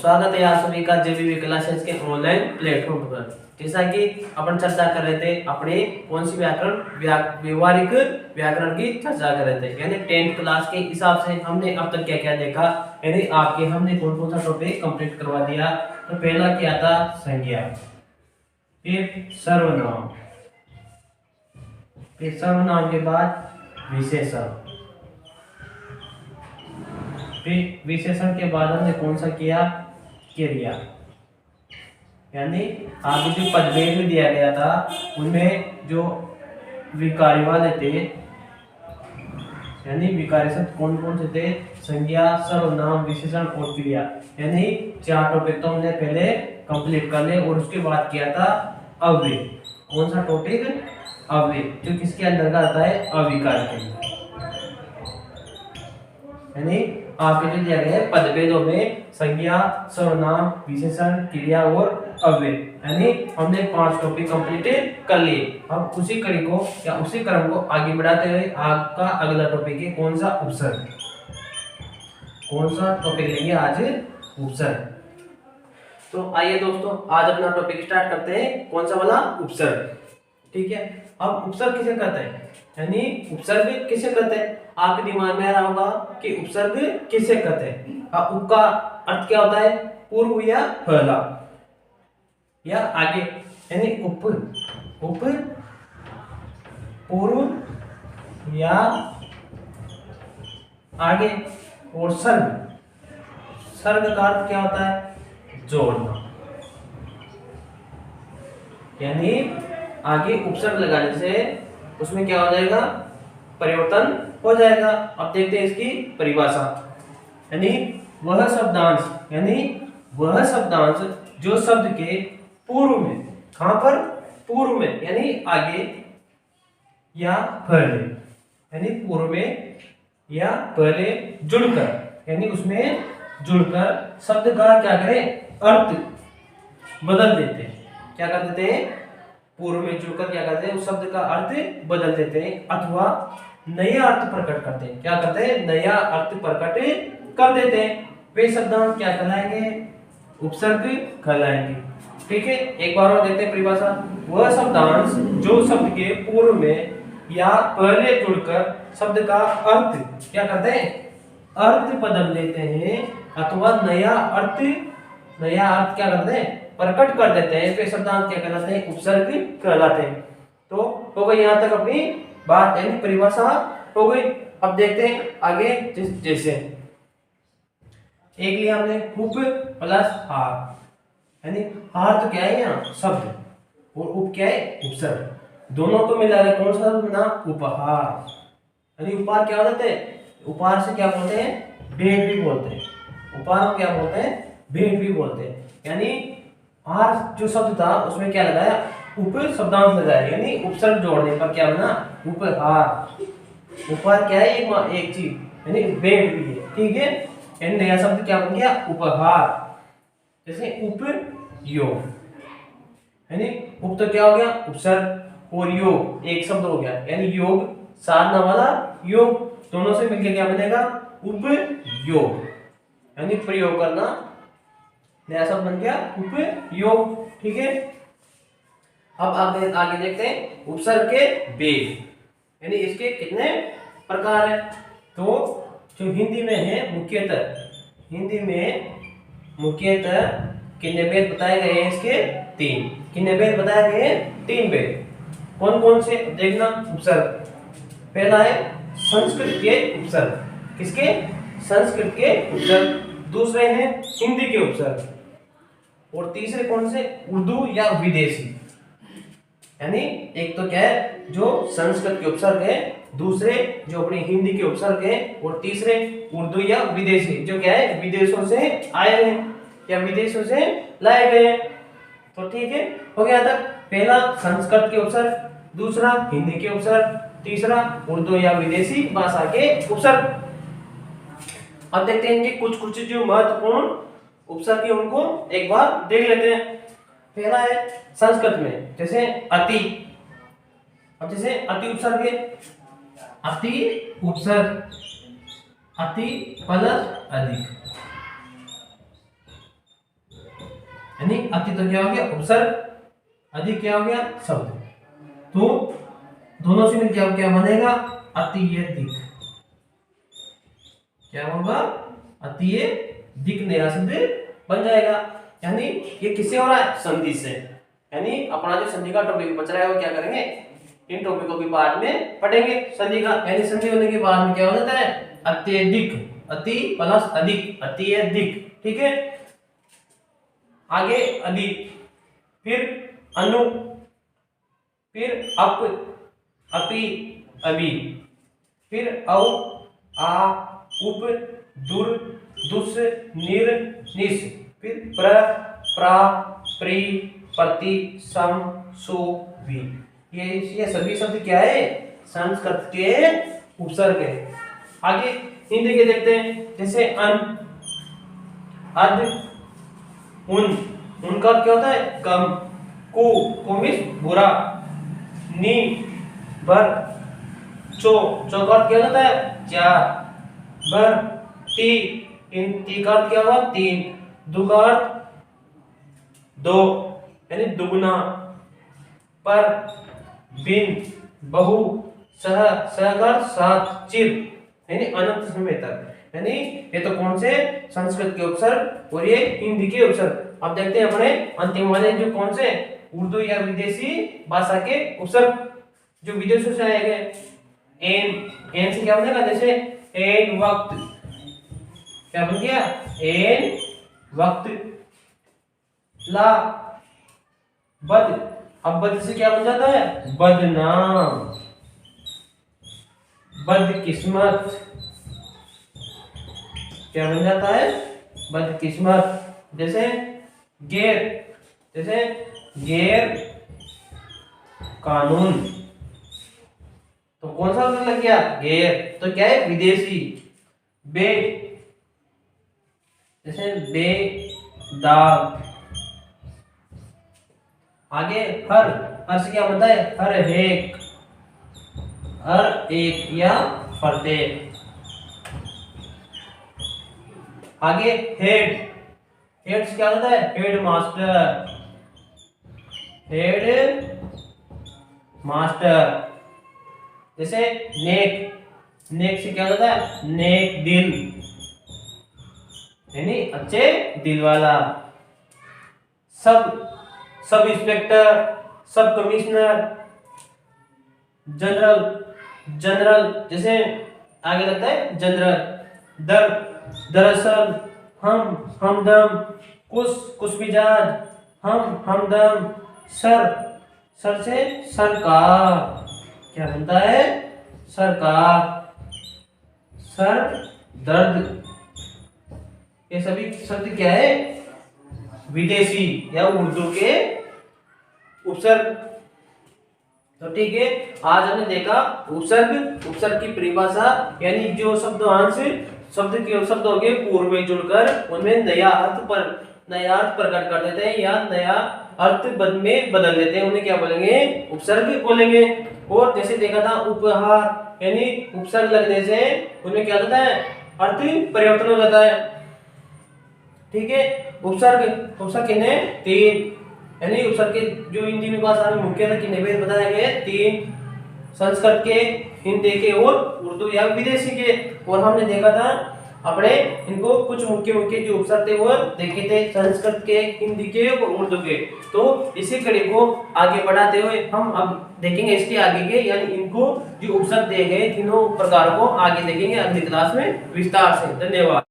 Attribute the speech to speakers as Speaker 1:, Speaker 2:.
Speaker 1: स्वागत है आप सभी का जेबीवी क्लासेस के ऑनलाइन प्लेटफॉर्म पर। जैसा कि अपन चर्चा कर रहे थे अपने कौन सी व्यवहारिक व्याकरण की चर्चा कर रहे थे, यानी 10th क्लास के हिसाब से हमने अब तक क्या क्या देखा, यानी आपके हमने कौन कौन सा टॉपिक कंप्लीट करवा दिया। तो पहला क्या था, संज्ञा, फिर सर्वनाम, फिर सर्वनाम के बाद विशेषण, फिर विशेषण के बाद हमने कौन सा किया, क्रिया, यानी आगे जो पदभेद में दिया गया था उनमें जो विकारी वाले थे, यानी विकारी शब्द कौन कौन से थे, संज्ञा, सर्वनाम, विशेषण और क्रिया, यानी 4 टॉपिक तो हमने पहले कंप्लीट कर लिए। और उसके बाद किया था अव्यय। कौन सा टॉपिक, अव्यय, जो किसके अंदर आता है, अविकार के अंदर, यानी आपके जो दिया गया है पदभेदों में संज्ञा, सर्वनाम, विशेषण, क्रिया और अव्यय, यानी हमने 5 टॉपिक कंप्लीट कर लिए। अब उसी कड़ी को या उसी क्रम को आगे बढ़ाते हुए आपका अगला टॉपिक है कौन सा, उपसर्ग। कौन सा टॉपिक लेंगे आज, उपसर्ग। तो आइए दोस्तों आज अपना टॉपिक स्टार्ट करते हैं, कौन सा वाला, उपसर्ग। ठीक है, अब उपसर्ग किसे कहते हैं, यानी उपसर्ग किसे कहते हैं। आपके दिमाग में आ रहा होगा कि उपसर्ग किसे कहते हैं। अब उप का अर्थ क्या होता है, पूर्व या पहला या आगे, यानी उप, उप, पूर्व या आगे। और सर्ग, सर्ग का अर्थ क्या होता है, जोड़ना, यानी आगे उपसर्ग लगाने से उसमें क्या हो जाएगा, परिवर्तन हो जाएगा। अब देखते हैं इसकी परिभाषा, यानी वह शब्दांश, यानी वह शब्दांश जो शब्द के पूर्व में, कहां पर, पूर्व में, यानी आगे या पहले, यानी पूर्व में या पहले जुड़कर, यानी उसमें जुड़कर शब्द का क्या करें, अर्थ बदल देते हैं। क्या कर देते हैं, पूर्व में जुड़कर क्या करते हैं, उस शब्द का अर्थ बदल देते हैं अथवा नया अर्थ प्रकट करते हैं। क्या करते हैं, नया अर्थ प्रकट कर देते हैं। वे शब्दांश क्या कहलाएंगे, उपसर्ग कहलाएंगे। ठीक है, एक बार और देखते हैं परिभाषा। वह शब्दांश जो शब्द के पूर्व में या पहले जुड़कर शब्द का अर्थ क्या करते हैं, अर्थ बदल देते हैं अथवा नया अर्थ क्या करते हैं, प्रकट कर देते हैं। वे शब्दांश क्या कहलाते हैं, उपसर्ग कहलाते हैं। तो हो गई यहाँ तक अपनी बात, यानी परिभाषा हो गई। अब देखते हैं आगे, जैसे एक लिया हमने उप प्लस हार, यानी हार तो क्या है यहाँ, शब्द, और उप क्या है, उपसर्ग। दोनों को मिला है कौन सा बना, उपहार, यानी उपहार क्या होते हैं, उपहार से क्या बोलते हैं, भेंट भी बोलते हैं। उपहार को क्या बोलते हैं, भेंट भी बोलते हैं। यानी हार जो शब्द था उसमें क्या लगाया, उप शब्दांश लगाया, यानी उपसर्ग जोड़ने पर क्या बना, उपहार। उपहार क्या है, एक चीज, यानी भेंट भी है। ठीक है, यानी नया शब्द क्या बन गया, उपहार। जैसे उपयोग, यानी उप तो क्या हो गया, उपसर्ग, और योग एक शब्द हो गया, यानी योग, साधना वाला योग, दोनों से मिलकर क्या बनेगा, उपयोग, यानी प्रयोग करना, नया शब्द बन गया उपयोग। ठीक है, अब आगे देखते हैं उपसर्ग के भेद, यानी इसके कितने प्रकार हैं। तो जो हिंदी में है मुख्यतः, हिंदी में मुख्यतः कितने भेद बताए गए हैं, इसके 3। कितने भेद बताए गए हैं, 3 भेद। कौन कौन से देखना, उपसर्ग, पहला है संस्कृत के उपसर्ग, किसके, संस्कृत के उपसर्ग। दूसरे हैं हिंदी के उपसर्ग, और तीसरे कौन से, उर्दू या विदेशी। यानी एक तो क्या है, जो संस्कृत के उपसर्ग है, दूसरे जो अपनी हिंदी के उपसर्ग है, और तीसरे उर्दू या विदेशी, जो क्या है, विदेशों से आए हैं या विदेशों से लाए गए हैं। तो ठीक है, हो गया तक। पहला संस्कृत के उपसर्ग, दूसरा हिंदी के उपसर्ग, तीसरा उर्दू या विदेशी भाषा के उपसर्ग। अब देखते हैं कि कुछ जो महत्वपूर्ण उपसर्ग है उनको एक बार देख लेते हैं। पहला है संस्कृत में, जैसे अति। अब जैसे अति उपसर्ग है, अति उपसर्ग, अति प्लस अधिक, यानी अति तो क्या हो गया उपसर्ग, अधिक क्या हो गया शब्द। तो दोनों से मिलकर अब क्या बनेगा अत्यधिक। क्या होगा अत्यधिक नया शब्द बन जाएगा। यानी ये किससे हो रहा है संधि से। यानी अपना जो संधि का टॉपिक बच रहा है वो क्या करेंगे इन टॉपिकों के बाद में पढ़ेंगे संधि का। यानी संधि होने के बाद में क्या हो जाता है अत्यधिक, अति प्लस अधिक अत्यधिक। ठीक है आगे अधिक, फिर अनु, फिर अप, अपि, अभि, फिर औ, आ, उप, दुर, दुस, निर, निस, फिर प्र, प्रा, प्री, प्रति, सम, सु, भी। ये सभी शब्द क्या है संस्कृत के उपसर्ग है। आगे हिंदी के देखते हैं जैसे अन, अध, उनका अर्थ क्या होता है कम, को मीन्स बुरा, नी बर, चो का अर्थ क्या होता है चार, बर, ती ती का अर्थ क्या हुआ तीन, दु का अर्थ दो यानी दुगुना, पर, बिन, बहु, सह का अर्थ सात, चिर यानी अनंत समय तक। यानी ये तो कौन से संस्कृत के उपसर्ग और ये हिंदी के उपसर्ग। अब देखते हैं अपने अंतिम वाले जो कौन से उर्दू या विदेशी भाषा के उपसर्ग जो विदेशों से आए गए। एन से क्या बनेगा जैसे एन वक्त, क्या बन गया एन वक्त। ला, बद, अब बद से क्या बन जाता है बदनाम, बदकिस्मत, क्या बन जाता है बदकिस्मत। जैसे गैर, जैसे गैर कानून, तो कौन सा लग गया गैर, तो क्या है विदेशी। बे, जैसे बेदाग। आगे हर, हर से क्या बनता है हर एक, हर एक या प्रत्येक। आगे हेड, हेड से क्या होता है हेड मास्टर, हेड मास्टर। जैसे नेक, नेक से क्या होता है नेक दिल यानी अच्छे दिल वाला। सब, सब इंस्पेक्टर, सब कमिश्नर। जनरल, जनरल जैसे आगे लगता है जनरल। दर, दरअसल, हमदम, कुछ मिजाज, हमदम। सर, सर से सरकार, क्या बनता है सरकार। सर दर्द, ये सभी शब्द क्या है विदेशी या उर्दू के उपसर्ग। तो ठीक है आज हमने देखा उपसर्ग, उपसर्ग की परिभाषा यानी जो शब्दांश शब्द के शब्दों के पूर्व में जुड़कर उनमें नया अर्थ प्रकट कर देते हैं या नया अर्थ में बदल देते हैं उन्हें क्या बोलेंगे उपसर्ग बोलेंगे। और जैसे देखा था उपहार यानी उपसर्ग लगने से उनमें क्या होता है अर्थ परिवर्तन हो जाता है। ठीक है उपसर्ग, उपसर्ग कितने तीन यानी उपसर्ग के जो हिंदी में भाषा में मुख्यतः कितने भेद बताए गए तीन, संस्कृत के, हिंदी के और उर्दू या विदेशी के। और हमने देखा था अपने इनको कुछ मुख्य मुख्य जो उपसर्ग थे वो देखे थे संस्कृत के, हिंदी के और उर्दू के। तो इसी कड़ी को आगे बढ़ाते हुए हम अब देखेंगे इसके आगे के यानी इनको जो उपसर्ग दिए गए तीनों प्रकार को आगे देखेंगे अगली क्लास में विस्तार से। धन्यवाद।